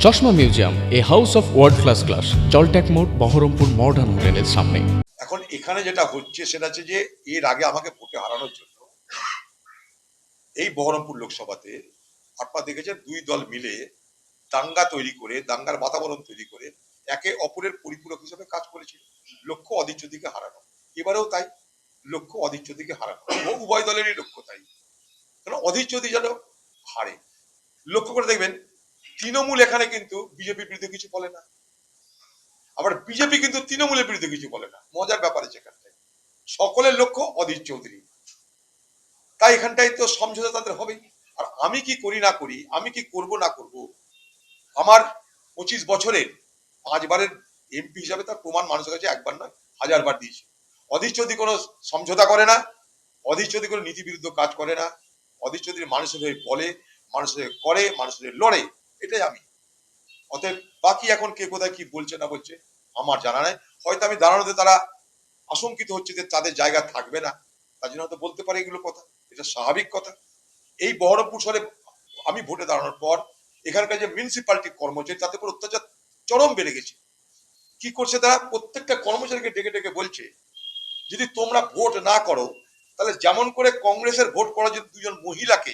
চশমা museum, a house of world class, জলট্যাক মোড়, বহরমপুর মডার্ন হোটেলের সামনে। এখন এখানে যেটা হচ্ছে সেটা হচ্ছে যে এর আগে আমাকে ভোটে হারানোর জন্য এই বহরমপুর লোকসভাতে আপনারা দেখেছেন দুই দল মিলে দাঙ্গা তৈরি করে, দাঙ্গার বাতাবরণ তৈরি করে একে অপরের পরিপূরক হিসেবে কাজ করেছিল। লক্ষ্য অধীর চৌধুরীকে হারানো, এবারেও তাই, লক্ষ্য অধীর চৌধুরীকে হারানো, উভয় দলেরই লক্ষ্য তাই। কারণ অধীর চৌধুরী যেন হারে। লক্ষ্য করে দেখবেন তৃণমূল এখানে কিন্তু বিজেপির বিরুদ্ধে কিছু বলে না, আবার বিজেপি কিন্তু তৃণমূলের বিরুদ্ধে কিছু বলে না। মজার ব্যাপার সেখানটায় সকলের লক্ষ্য অধীর চৌধুরী, তাই এখানটায় তো সমঝোতা তাদের হবেই। আর আমি কি করি না করি, আমি কি করব না করব, আমার 25 বছরের 5 বারের এমপি হিসাবে তার প্রমাণ মানুষের কাছে একবার নয় 1000 বার দিয়েছে। অধীর চৌধুরী কোনো সমঝোতা করে না, অধীর চৌধুরী কোনো নীতি বিরুদ্ধ কাজ করে না, অধীর চৌধুরী মানুষের হয়ে বলে, মানুষের হয়ে করে, মানুষের হয়ে লড়ে, এটাই আমি। অতএব বাকি এখন কে কোথায় কি বলছে না বলছে আমার জানা নাই। হয়তো আমি দাঁড়ানোতে তারা আশঙ্কিত হচ্ছে যে তাদের জায়গা থাকবে না, তার জন্য হয়তো বলতে পারে এগুলো কথা, এটা স্বাভাবিক কথা। এই বহরমপুর শহরে আমি ভোটে দাঁড়ানোর পর এখানকার যে মিউনিসিপালিটি কর্মচারী তাদের উপর অত্যাচার চরম বেড়ে গেছে। কি করছে তারা? প্রত্যেকটা কর্মচারীকে ডেকে ডেকে বলছে যদি তোমরা ভোট না করো তাহলে যেমন করে কংগ্রেসের ভোট করার জন্য দুজন মহিলাকে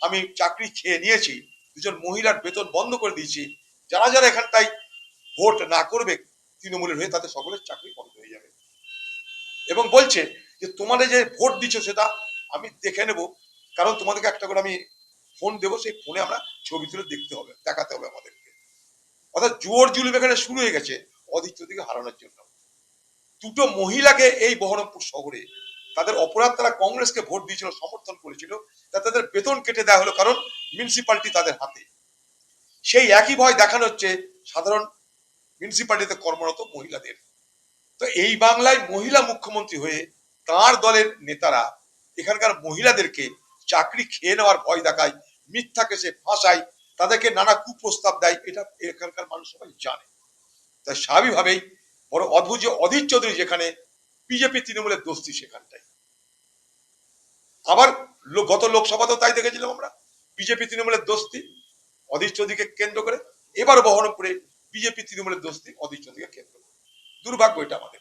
আমি চাকরি খেয়ে নিয়েছি, দুজন মহিলার বেতন বন্ধ করে দিয়েছি, যারা যারা এখানটায় ভোট না করবে তৃণমূলের হয়ে তাদের সকলের চাকরি বন্ধ হয়ে যাবে। এবং বলছে যে তোমাদের যে ভোট দিচ্ছ সেটা আমি দেখে নেব, কারণ তোমাদেরকে একটা করে আমি ফোন দেবো, সেই ফোনে আমরা ছবি তুলে দেখতে হবে, দেখাতে হবে আমাদেরকে। অর্থাৎ জোর জুলুম এখানে শুরু হয়ে গেছে অধীর চৌধুরীকে হারানোর জন্য। দুটো মহিলাকে এই বহরমপুর শহরে তাদের অপরাধ, তারা কংগ্রেসকে ভোট দিয়েছিল, সমর্থন করেছিল, তা তাদের বেতন কেটে দেওয়া হলো কারণ মিউনিসিপালিটি তাদের হাতে। সেই একই ভয় দেখানো হচ্ছে সাধারণ মিউনিসিপালিটিতে কর্মরত মহিলাদের। তো এই বাংলায় মহিলা মুখ্যমন্ত্রী হয়ে তার দলের নেতারা এখানকার মহিলাদেরকে চাকরি খেয়ে নেওয়ার ভয় দেখায়, মিথ্যা কেসে ফাঁসায়, তাদেরকে নানা কুপ্রস্তাব দেয়, এটা এখানকার মানুষ সবাই জানে। তাই স্বাভাবিকভাবেই বড় অদ্ভুত যে অধীর চৌধুরী যেখানে বিজেপি তৃণমূলের দোস্তি সেখানটাই। আবার গত লোকসভাতেও তাই দেখেছিলাম আমরা, বিজেপি তৃণমূলের দোস্তি অধীর চৌধুরীকে কেন্দ্র করে। এবার বহরমপুরে বিজেপি তৃণমূলের দোস্তি অধীর চৌধুরীকে কেন্দ্র করে। দুর্ভাগ্য এটা আমাদের।